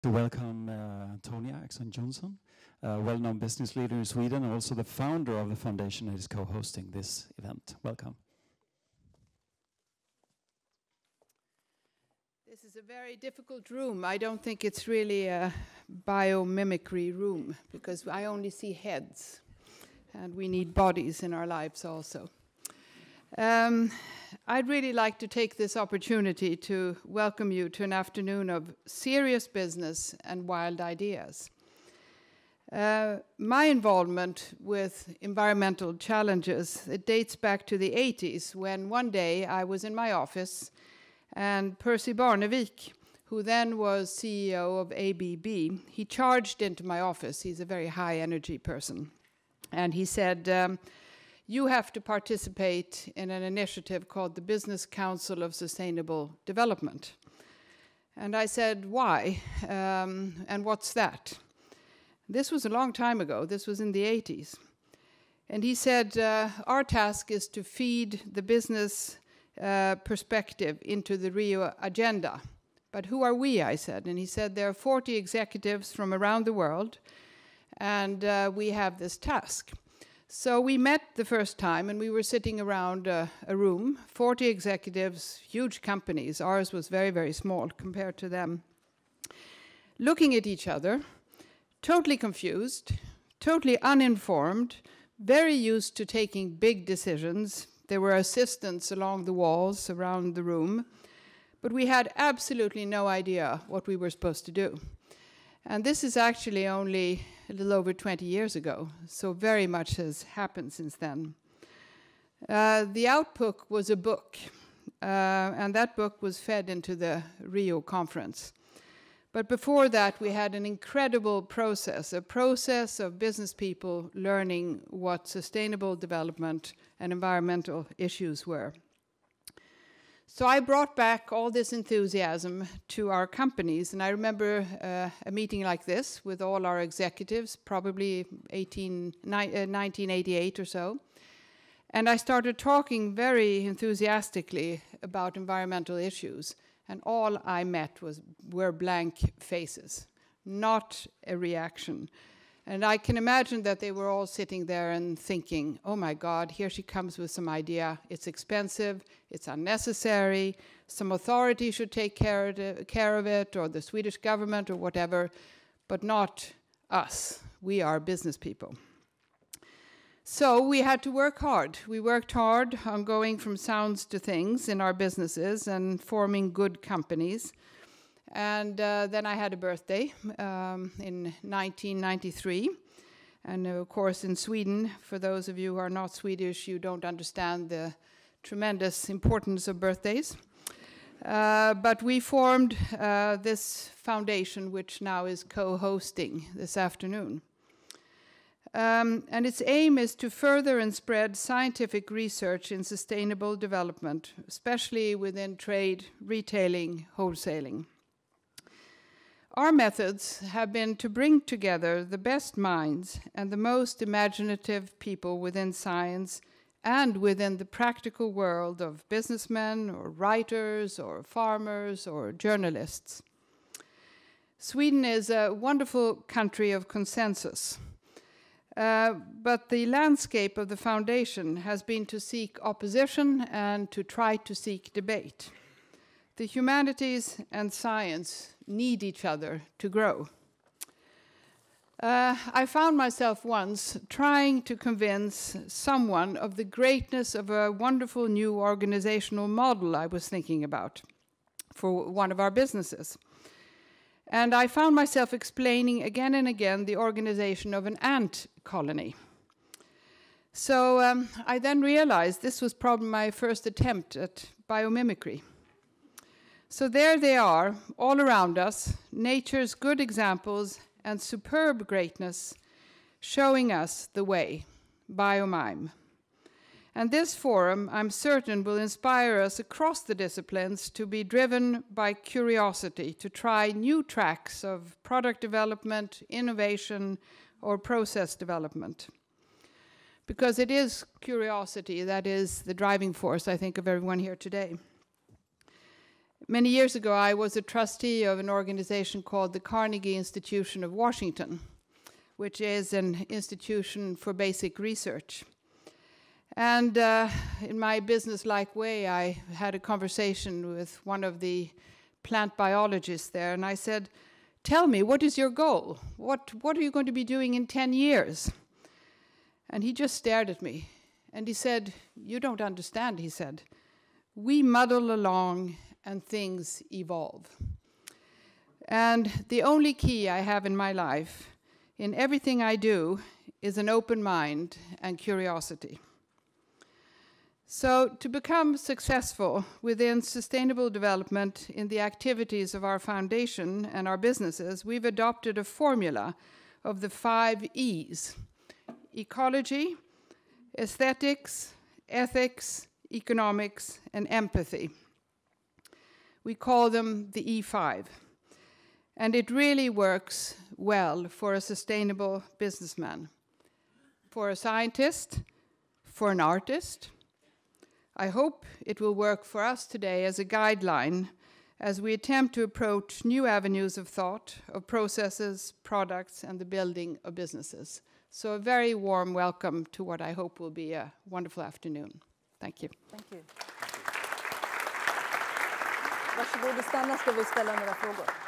To welcome Tony Axon Johnson, a well-known business leader in Sweden, and also the founder of the foundation that is co-hosting this event. Welcome. This is a very difficult room. I don't think it's really a biomimicry room, because I only see heads, and we need bodies in our lives also. I'd really like to take this opportunity to welcome you to an afternoon of serious business and wild ideas. My involvement with environmental challenges, it dates back to the 80s, when one day I was in my office and Percy Barnevik, who then was CEO of ABB, he charged into my office. He's a very high energy person. And he said, you have to participate in an initiative called the Business Council of Sustainable Development. And I said, why? And what's that? This was a long time ago. This was in the 80s. And he said, our task is to feed the business perspective into the Rio agenda. But who are we, I said. And he said, there are 40 executives from around the world, and we have this task. So we met the first time, and we were sitting around a room, 40 executives, huge companies. Ours was very, very small compared to them. Looking at each other, totally confused, totally uninformed, very used to taking big decisions. There were assistants along the walls around the room, but we had absolutely no idea what we were supposed to do. And this is actually only a little over 20 years ago, so very much has happened since then. The output was a book, and that book was fed into the Rio conference. But before that, we had an incredible process, a process of business people learning what sustainable development and environmental issues were. So I brought back all this enthusiasm to our companies, and I remember a meeting like this with all our executives, probably 1988 or so. And I started talking very enthusiastically about environmental issues, and all I met were blank faces, not a reaction. And I can imagine that they were all sitting there and thinking, oh my God, here she comes with some idea. It's expensive, it's unnecessary, some authority should take care of it, or the Swedish government or whatever, but not us. We are business people. So we had to work hard. We worked hard on going from sounds to things in our businesses and forming good companies. And then I had a birthday in 1993. And of course, in Sweden, for those of you who are not Swedish, you don't understand the tremendous importance of birthdays. But we formed this foundation, which now is co-hosting this afternoon. And its aim is to further and spread scientific research in sustainable development, especially within trade, retailing, wholesaling. Our methods have been to bring together the best minds and the most imaginative people within science and within the practical world of businessmen or writers or farmers or journalists. Sweden is a wonderful country of consensus, but the landscape of the foundation has been to seek opposition and to try to seek debate. The humanities and science need each other to grow. I found myself once trying to convince someone of the greatness of a wonderful new organizational model I was thinking about for one of our businesses. And I found myself explaining again and again the organization of an ant colony. So I then realized this was probably my first attempt at biomimicry. So there they are, all around us, nature's good examples and superb greatness, showing us the way, biomime. And this forum, I'm certain, will inspire us across the disciplines to be driven by curiosity, to try new tracks of product development, innovation, or process development. Because it is curiosity that is the driving force, I think, of everyone here today. Many years ago, I was a trustee of an organization called the Carnegie Institution of Washington, which is an institution for basic research. And in my business-like way, I had a conversation with one of the plant biologists there, and I said, "Tell me, what is your goal? What are you going to be doing in 10 years? And he just stared at me, and he said, "You don't understand," he said. "We muddle along, and things evolve." And the only key I have in my life, in everything I do, is an open mind and curiosity. So to become successful within sustainable development in the activities of our foundation and our businesses, we've adopted a formula of the 5 E's: ecology, aesthetics, ethics, economics, and empathy. We call them the E5. And it really works well for a sustainable businessman, for a scientist, for an artist. I hope it will work for us today as a guideline as we attempt to approach new avenues of thought, of processes, products, and the building of businesses. So a very warm welcome to what I hope will be a wonderful afternoon. Thank you. Thank you. Varsågod och stanna, ska vi ställa några frågor.